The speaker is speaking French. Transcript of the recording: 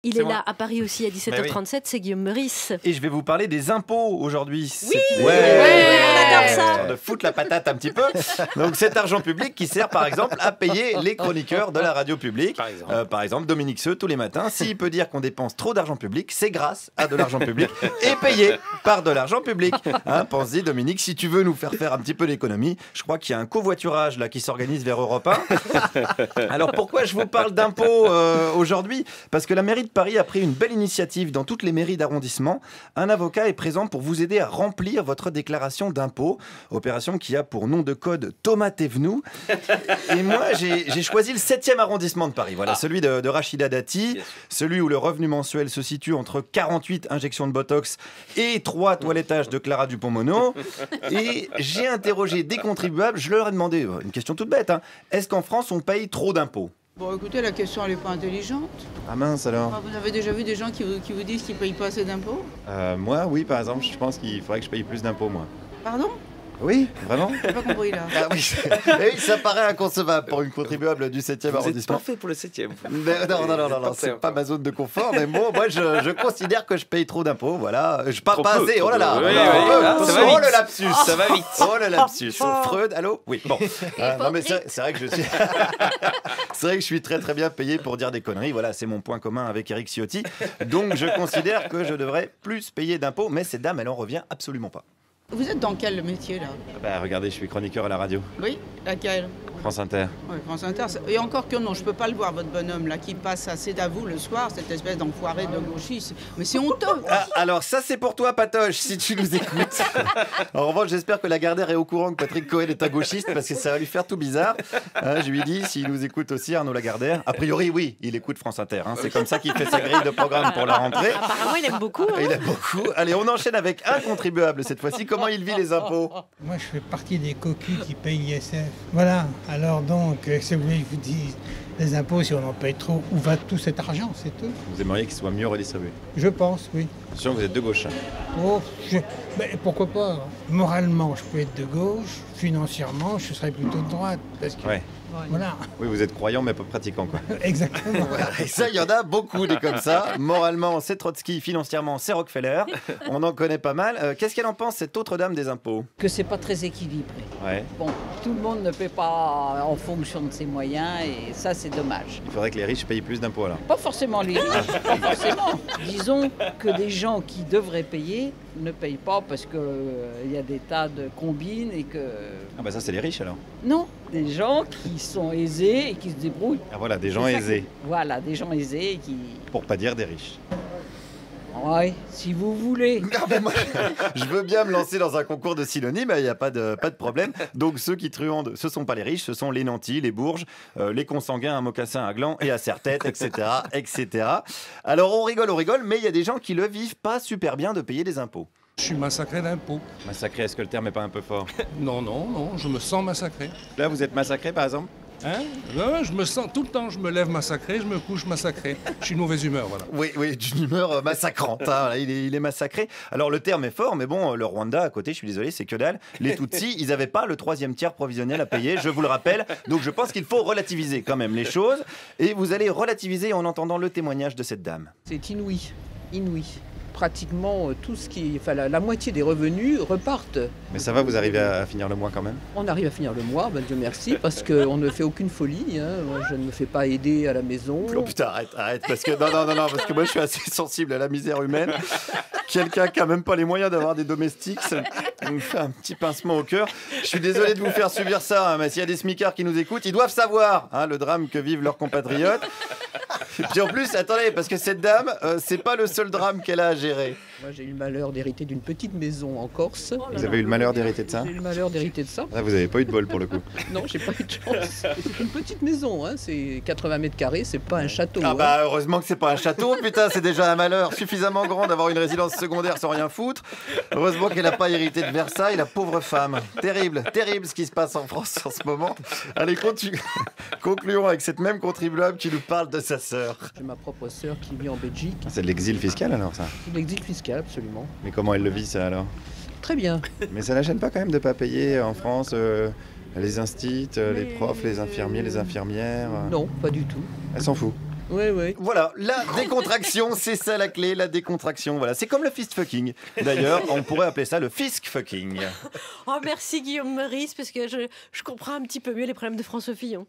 Il est là à Paris aussi à 17h37, c'est Guillaume Meurice. Et je vais vous parler des impôts aujourd'hui. Oui, on adore ça. De foutre la patate un petit peu. Donc cet argent public qui sert par exemple à payer les chroniqueurs de la radio publique. Par exemple Dominique Seux tous les matins. S'il peut dire qu'on dépense trop d'argent public, c'est grâce à de l'argent public et payé par de l'argent public. Hein, pense-y Dominique, si tu veux nous faire un petit peu d'économie, je crois qu'il y a un covoiturage là qui s'organise vers Europe 1. Alors pourquoi je vous parle d'impôts aujourd'hui? Parce que la mairie de Paris a pris une belle initiative dans toutes les mairies d'arrondissement. Un avocat est présent pour vous aider à remplir votre déclaration d'impôt. Opération qui a pour nom de code Thomas Thévenoud. Et moi, j'ai choisi le 7e arrondissement de Paris. Voilà, celui de Rachida Dati, celui où le revenu mensuel se situe entre 48 injections de Botox et 3 toilettages de Clara Dupont-Moreau. Et j'ai interrogé des contribuables. Je leur ai demandé une question toute bête. Hein. Est-ce qu'en France, on paye trop d'impôts? Bon, écoutez, la question, elle n'est pas intelligente. Ah mince alors. Vous avez déjà vu des gens qui vous disent qu'ils ne payent pas assez d'impôts? Moi, oui, par exemple, je pense qu'il faudrait que je paye plus d'impôts, moi. Pardon? Oui, vraiment? J'ai pas compris, là. Ah oui, oui, ça paraît inconcevable pour une contribuable du 7e arrondissement. Parfait pour le 7e. Non, c'est pas ma zone de confort, mais bon, moi, je considère que je paye trop d'impôts, voilà. Je parle pas assez, oh là là. Ça va vite. Oh le lapsus. Ça va vite. Oh le lapsus. Freud, allô? Oui, bon. Non, mais c'est vrai que je suis... C'est vrai que je suis très très bien payé pour dire des conneries, voilà, c'est mon point commun avec Eric Ciotti. Donc je considère que je devrais plus payer d'impôts, mais cette dame, elle en revient absolument pas. Vous êtes dans quel métier, là? Bah regardez, je suis chroniqueur à la radio. Oui, laquelle? France Inter. Oui, France Inter. Et encore que non, je peux pas le voir, votre bonhomme, là, qui passe à C'est à vous le soir, cette espèce d'enfoiré de gauchiste. Mais c'est honteux. Ah, alors ça, c'est pour toi, Patoche, si tu nous écoutes. En revanche, j'espère que Lagardère est au courant que Patrick Cohen est un gauchiste, parce que ça va lui faire tout bizarre. Je lui dis, s'il nous écoute aussi, Arnaud Lagardère. A priori, oui, il écoute France Inter. Hein. C'est comme ça qu'il fait sa grille de programme pour la rentrée. Apparemment, il aime beaucoup. Hein. Il aime beaucoup. Allez, on enchaîne avec un contribuable cette fois-ci. Comment il vit les impôts? Moi, je fais partie des cocus qui payent l'ISF. Voilà. Alors donc, si vous voulez que je vous dise, les impôts, si on en paye trop, où va tout cet argent, c'est tout? Vous aimeriez qu'il soit mieux redistribué? Je pense, oui. Attention, vous êtes de gauche. Oh, ben, pourquoi pas? Moralement, je peux être de gauche. Financièrement, je serais plutôt de droite. Parce que, ouais. Voilà. Oui, vous êtes croyant mais pas pratiquant, quoi. Exactement. Voilà. Et ça, il y en a beaucoup des comme ça. Moralement, c'est Trotsky, financièrement, c'est Rockefeller. On en connaît pas mal. Qu'est-ce qu'elle en pense, cette autre dame des impôts? Que c'est pas très équilibré. Ouais. Bon, tout le monde ne paie pas en fonction de ses moyens et ça, c'est dommage. Il faudrait que les riches payent plus d'impôts, alors. Pas forcément les riches, pas forcément. Disons que des gens qui devraient payer ne payent pas parce qu'il y a des tas de combines et que... Ah bah ça, c'est les riches, alors. Non, des gens qui sont aisés et qui se débrouillent. Ah voilà, des gens aisés. Voilà, des gens aisés qui... Pour pas dire des riches. Ouais, si vous voulez. Non, mais moi, je veux bien me lancer dans un concours de synonymes, il n'y a pas de problème. Donc ceux qui truandent, ce ne sont pas les riches, ce sont les nantis, les bourges, les consanguins à mocassin à gland et à serre-tête, etc., etc. Alors on rigole, mais il y a des gens qui le vivent pas super bien de payer des impôts. Je suis massacré d'impôts. Massacré, est-ce que le terme n'est pas un peu fort? Non, je me sens massacré. Là, vous êtes massacré, par exemple? Hein? Non, je me sens tout le temps, je me lève massacré, je me couche massacré. Je suis de mauvaise humeur, voilà. Oui, d'une humeur massacrante. Hein. Il est massacré. Alors le terme est fort, mais bon, le Rwanda à côté, je suis désolé, c'est que dalle. Les Tutsis, ils n'avaient pas le 3e tiers provisionnel à payer, je vous le rappelle. Donc je pense qu'il faut relativiser quand même les choses. Et vous allez relativiser en entendant le témoignage de cette dame. C'est inouï. Pratiquement tout ce qui... Enfin, la moitié des revenus repartent. Mais ça va, vous arrivez à finir le mois quand même? On arrive à finir le mois, ben Dieu merci, parce qu'on ne fait aucune folie. Hein. Moi, je ne me fais pas aider à la maison. Oh putain, arrête, parce que non, parce que moi je suis assez sensible à la misère humaine. Quelqu'un qui a même pas les moyens d'avoir des domestiques, ça me fait un petit pincement au cœur. Je suis désolé de vous faire subir ça, hein, mais s'il y a des smicards qui nous écoutent, ils doivent savoir hein, le drame que vivent leurs compatriotes. Et puis en plus, attendez, parce que cette dame, c'est pas le seul drame qu'elle a à gérer. Moi, j'ai eu le malheur d'hériter d'une petite maison en Corse. Vous avez eu le malheur d'hériter de ça? J'ai eu le malheur d'hériter de ça. Ah, vous n'avez pas eu de bol pour le coup. Non, j'ai pas eu de chance. C'est une petite maison, hein. C'est 80 mètres carrés, c'est pas un château. Ah bah heureusement que c'est pas un château, putain, c'est déjà un malheur suffisamment grand d'avoir une résidence secondaire sans rien foutre. Heureusement qu'elle n'a pas hérité de Versailles, la pauvre femme. Terrible ce qui se passe en France en ce moment. Allez, concluons avec cette même contribuable qui nous parle de sa sœur. J'ai ma propre sœur qui vit en Belgique. C'est de l'exil fiscal alors ça? C'est de l'exil fiscal, absolument. Mais comment elle le vit ça alors? Très bien. Mais ça la gêne pas quand même de pas payer en France les instits, les profs, les infirmiers, les infirmières? Non, pas du tout. Elle s'en fout? Oui, oui. Voilà, la décontraction, c'est ça la clé, la décontraction. Voilà, c'est comme le fist fucking. D'ailleurs, on pourrait appeler ça le fisk fucking. Oh, merci Guillaume Meurice, parce que je comprends un petit peu mieux les problèmes de François Fillon.